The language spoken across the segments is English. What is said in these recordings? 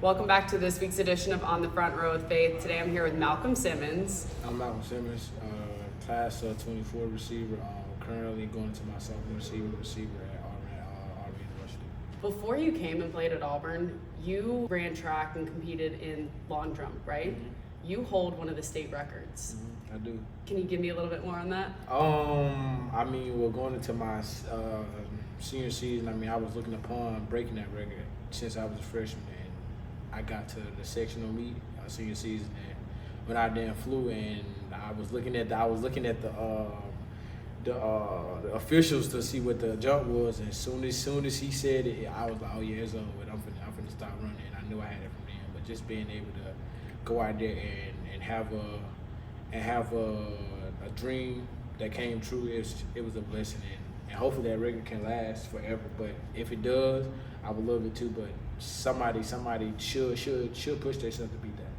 Welcome back to this week's edition of On the Front Row with Faith. Today I'm here with Malcolm Simmons. I'm Malcolm Simmons, class 24 receiver. Currently going to my sophomore receiver at Auburn University. Before you came and played at Auburn, you ran track and competed in long jump, right? Mm-hmm. You hold one of the state records. Mm-hmm. I do. Can you give me a little bit more on that? We're going into my senior season. I was looking upon breaking that record since I was a freshman, and I got to the sectional meet senior season, and when I then flew, and I was looking at the officials to see what the jump was, and as soon as he said it, I was like, oh yeah, it's over with. I'm finna stop running. And I knew I had it from then, but just being able to go out there and have a dream that came true, it was a blessing, and hopefully that record can last forever. But if it does, I would love it too. But somebody should push themselves to beat that.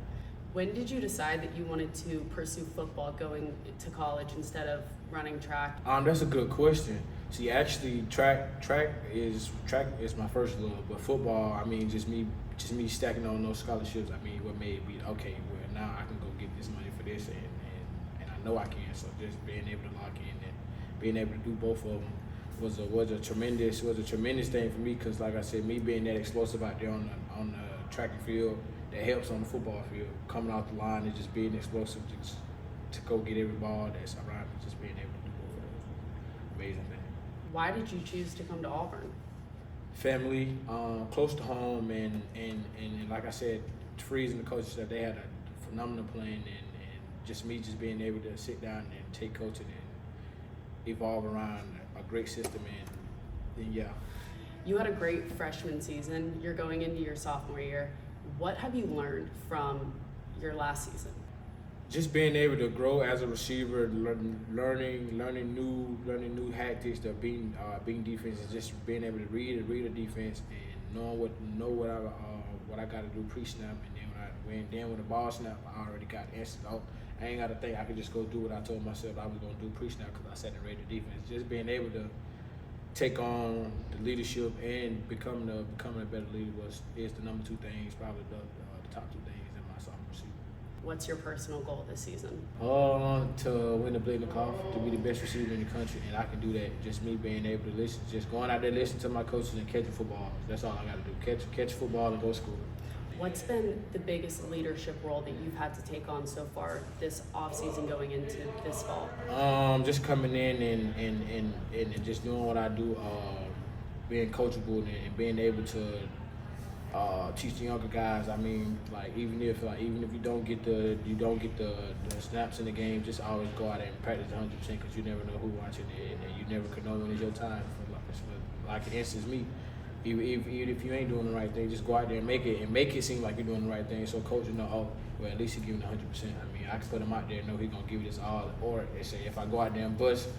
When did you decide that you wanted to pursue football going to college instead of running track? That's a good question. See, actually, track is my first love, but football, just me stacking on those scholarships. What made me okay? Well, now I can go get this money for this, and I know I can. So just being able to lock in and being able to do both of them was a tremendous thing for me, because like I said, me being that explosive out there on the track and field, that helps on the football field. Coming off the line and just being explosive, just to go get every ball that's around me, just being able to do both of those. Amazing thing. Why did you choose to come to Auburn? Family, close to home, and like I said, Freeze and the coaches said they had a phenomenal plan, and just me just being able to sit down and take coaching and evolve around a great system, and yeah. You had a great freshman season. You're going into your sophomore year. What have you learned from your last season? Just being able to grow as a receiver, learning new tactics of being defense, and just being able to read a defense and know what I got to do pre-snap, and then when the ball snap, I already got answers. I ain't got to think. I could just go do what I told myself I was going to do pre-snap, because I sat and read the defense. Just being able to take on the leadership and becoming a better leader is the number two things, probably the top two things in my sophomore season. What's your personal goal this season? To win the Blake-McCough, to be the best receiver in the country, and I can do that. Just me being able to listen, just going out there, listening to my coaches and catching football. That's all I got to do. Catch football and go score. What's been the biggest leadership role that you've had to take on so far this offseason going into this fall? Just coming in and just doing what I do, being coachable and being able to teach the younger guys. Even if you don't get the snaps in the game, just always go out there and practice 100%, because you never know who's watching it, and you never can know when it's your time. For instance, me. Even if you ain't doing the right thing, just go out there and make it seem like you're doing the right thing. So coach will know, at least he's giving 100%. I can put him out there and know he's gonna give it his all. Or they say if I go out there and bust,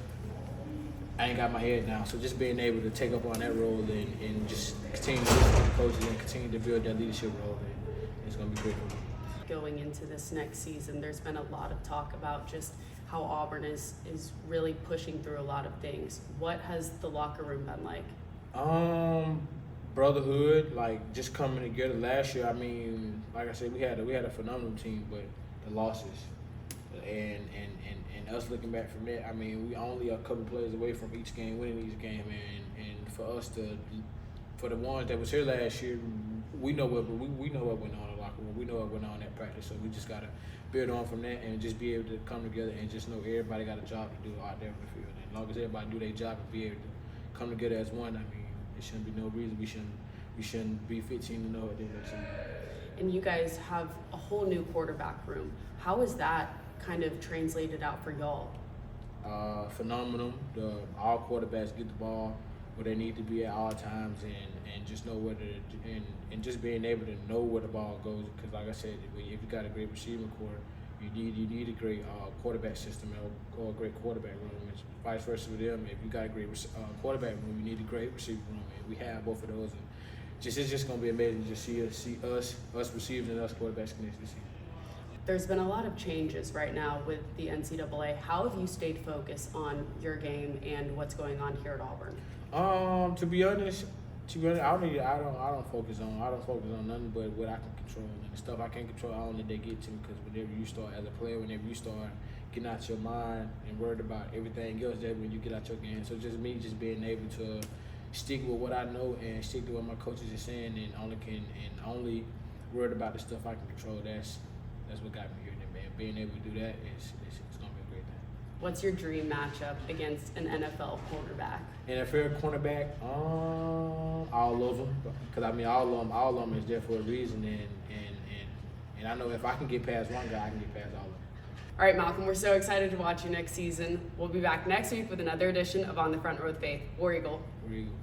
I ain't got my head down. So just being able to take up on that role and just continue to listen to the coaches and continue to build that leadership role, it's gonna be great for me. Going into this next season, there's been a lot of talk about just how Auburn is really pushing through a lot of things. What has the locker room been like? Brotherhood, just coming together. Last year, like I said, we had a phenomenal team, but the losses and us looking back from that, we only a couple players away from winning each game, and for the ones that was here last year, we know what went on in the locker room. We know what went on at practice, so we just gotta build on from that and just be able to come together and just know everybody got a job to do out there on the field. And as long as everybody do their job and be able to come together as one, there shouldn't be no reason we shouldn't be 15-0 at the end of the season. And you guys have a whole new quarterback room. How is that kind of translated out for y'all? Phenomenal. All quarterbacks get the ball where they need to be at all times, and just know and just being able to know where the ball goes. Because like I said, if you got a great receiving core, you need a great quarterback system or a great quarterback room. It's vice versa with them. If you got a great quarterback room, you need a great receiver room, and we have both of those. And it's just gonna be amazing to see us receivers and us quarterbacks connect this season. There's been a lot of changes right now with the NCAA. How have you stayed focused on your game and what's going on here at Auburn? To be honest, To be honest, I don't focus on nothing but what I can control, and the stuff I can't control, I don't let that get to me. Because whenever you start as a player, whenever you start getting out your mind and worried about everything else, that's when you get out your game. So just me, just being able to stick with what I know and stick to what my coaches are saying, and only worried about the stuff I can control. That's what got me here, man. Being able to do that is gonna be a great thing. What's your dream matchup against an NFL quarterback? NFL cornerback, all of them, because I mean all of them is there for a reason, and I know if I can get past one guy, I can get past all of them. All right, Malcolm, we're so excited to watch you next season. We'll be back next week with another edition of On the Front Row with Faith. War Eagle. War Eagle.